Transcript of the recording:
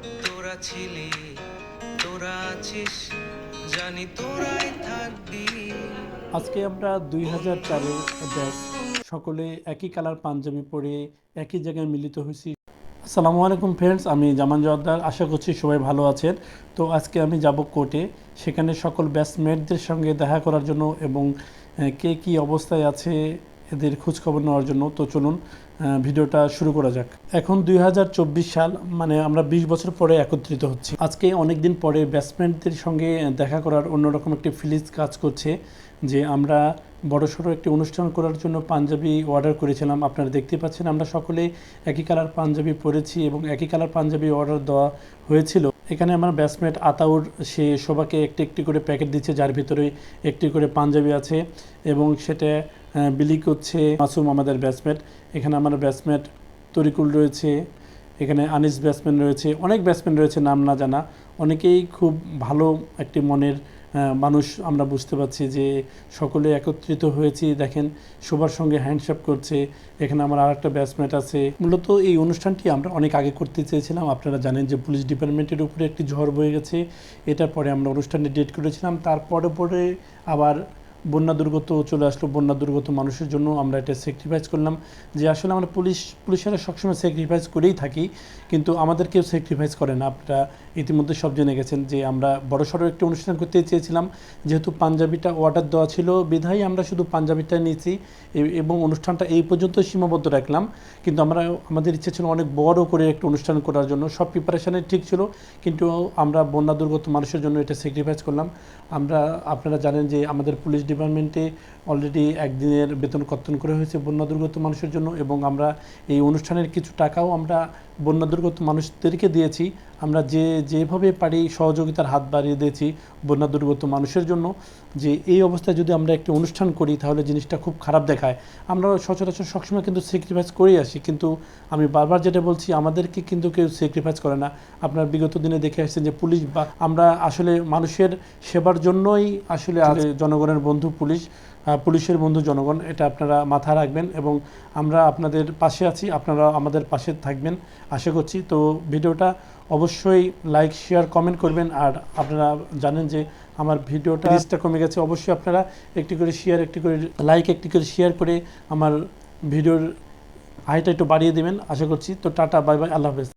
তোরা ছিলি, তোরা আছিস, জানি তোরাই থাকবি। আজকে আমরা 2004-এর ব্যাচ, সকলে একই কালার পাঞ্জাবি পরে একই জায়গায় মিলিত হয়েছি। আসসালামু আলাইকুম ফ্রেন্ডস, আমি জামান জওয়াদ্দার। আশা করছি সবাই ভালো আছেন। তো আজকে আমি যাব কোর্টে, সেখানে সকল ব্যাচমেটদের সঙ্গে দেখা করার জন্য এবং কে কী অবস্থায় আছে এদের খোঁজখবর নেওয়ার জন্য। তো চলুন ভিডিওটা শুরু করা যাক। এখন 2024 সাল, মানে আমরা 20 বছর পরে একত্রিত হচ্ছি। আজকে অনেক দিন পরে ব্যাচমেটদের সঙ্গে দেখা করার অন্যরকম একটি ফিলিংস কাজ করছে, যে আমরা বড়সড় একটি অনুষ্ঠান করার জন্য পাঞ্জাবি অর্ডার করেছিলাম। আপনারা দেখতে পাচ্ছেন আমরা সকলে একই কালার পাঞ্জাবি পরেছি এবং একই কালার পাঞ্জাবি অর্ডার দেওয়া হয়েছিল। এখানে আমার ব্যাচমেট আতাউর, সে সবাইকে একটি একটি করে প্যাকেট দিচ্ছে, যার ভিতরে একটি করে পাঞ্জাবি আছে এবং সেটা বিলি করছে মাসুম, আমাদের ব্যাচমেট। এখানে আমার ব্যাচমেট তরিকুল রয়েছে, এখানে আনিস ব্যাটসম্যান রয়েছে, অনেক ব্যাটসম্যান রয়েছে নাম না জানা। অনেকেই খুব ভালো একটি মনের মানুষ। আমরা বুঝতে পারছি যে সকলে একত্রিত হয়েছি। দেখেন সবার সঙ্গে হ্যান্ডশেক করছে। এখানে আমার আরেকটা ব্যাটসম্যান আছে। মূলত এই অনুষ্ঠানটি আমরা অনেক আগে করতে চেয়েছিলাম। আপনারা জানেন যে পুলিশ ডিপার্টমেন্টের উপরে একটি ঝড় বয়ে গেছে। এটার পরে আমরা অনুষ্ঠানটি ডেট করেছিলাম, তারপরে পরে আবার বন্যা দুর্গত চলে আসলো। বন্যা দুর্গত মানুষের জন্য আমরা এটা স্যাক্রিফাইস করলাম, যে আসলে আমরা পুলিশেরা সবসময় স্যাক্রিফাইস করেই থাকি, কিন্তু আমাদের কেউ স্যাক্রিফাইস করে না। আপনারা ইতিমধ্যে সব জেনে গেছেন যে আমরা বড়সড় একটি অনুষ্ঠান করতে চেয়েছিলাম, যেহেতু পাঞ্জাবিটা অর্ডার দেওয়া ছিল বিধায় আমরা শুধু পাঞ্জাবিটা নিয়েছি এবং অনুষ্ঠানটা এই পর্যন্ত সীমাবদ্ধ রাখলাম। কিন্তু আমাদের ইচ্ছে ছিল অনেক বড় করে একটা অনুষ্ঠান করার জন্য। সব প্রিপারেশানে ঠিক ছিল, কিন্তু আমরা বন্যা দুর্গত মানুষের জন্য এটা স্যাক্রিফাইস করলাম। আপনারা জানেন যে আমাদের পুলিশ ডিপার্টমেন্টে অলরেডি একদিনের বেতন কর্তন করা হয়েছে বন্যা দুর্গত মানুষের জন্য, এবং আমরা এই অনুষ্ঠানের কিছু টাকাও আমরা বন্যা দুর্গত মানুষদেরকে দিয়েছি। আমরা যেভাবে পারি সহযোগিতার হাত বাড়িয়ে দিয়েছি বন্যা দুর্গত মানুষের জন্য, যে এই অবস্থায় যদি আমরা একটি অনুষ্ঠান করি তাহলে জিনিসটা খুব খারাপ দেখায়। আমরা সচরাচর সবসময় কিন্তু স্যাক্রিফাইস করেই আসি, কিন্তু আমি বারবার যেটা বলছি, আমাদেরকে কিন্তু কেউ স্যাক্রিফাইস করে না। আপনার বিগত দিনে দেখে আসছেন যে পুলিশ বা আমরা আসলে মানুষের সেবার জন্যই আসলে জনগণের বন্ধু পুলিশের বন্ধু জনগণ, এটা আপনারা মাথায় রাখবেন। এবং আমরা আপনাদের পাশে আছি, আপনারা আমাদের পাশে থাকবেন আশা করছি। তো ভিডিওটা অবশ্যই লাইক, শেয়ার, কমেন্ট করবেন। আর আপনারা জানেন যে আমার ভিডিওটা রিচটা কমে গেছে, অবশ্যই আপনারা একটি করে শেয়ার, একটি করে লাইক, একটি করে শেয়ার করে আমার ভিডিওর হাইটা একটু বাড়িয়ে দেবেন আশা করছি। তো টাটা, বাই বাই, আল্লাহ হাফেজ।